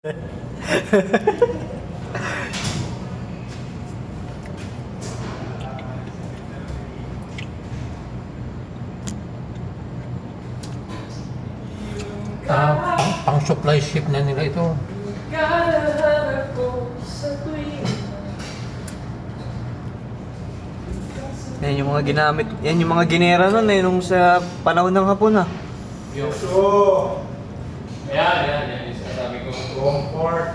Pang supply ship na nila ito. Yan yung mga ginamit, yan yung mga ginera nun nung sa panahon ng Hapon So, yan yung sinasabi ko. Comfort.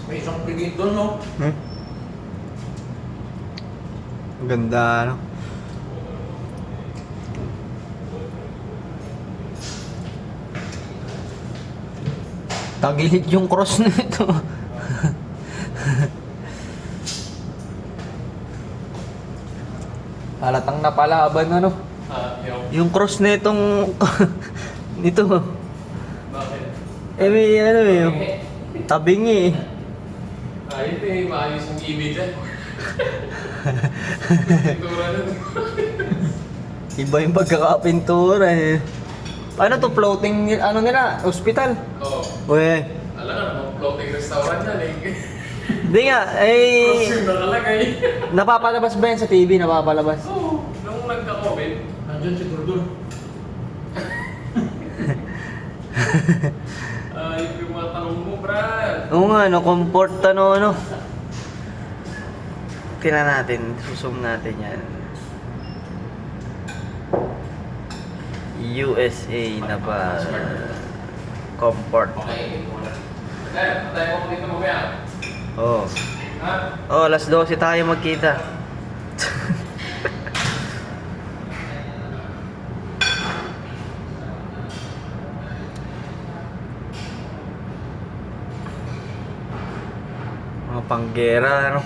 May isang pigit doon, no? Ang ganda, ano? Tagilid yung cross nito. Halatang napalaban, ano? Yung cross nitong nito. Bakit? May ano yung tabingi eh. Ito eh, maayos ang image dyan. Pintura nun. Iba yung pagkakapintura eh. Ano to, floating, ano nila, hospital? Oo. Uy, Alam ka naman, floating restaurant yan eh. hindi nga, Cross eh, yung nakalagay. napapalabas ba yan sa TV? Napapalabas? Oo, nung nagka-COVID, nandyan si Durdun. Yung mga tanong mo, Brad. Oo nga, no, comfort ano. Tingnan natin, susum natin yan. USA na ba? Comfort. Okay, patay mo dito mamaya. Oh. Ha? Oh, alas 12 tayo magkita. Mga panggera, ano?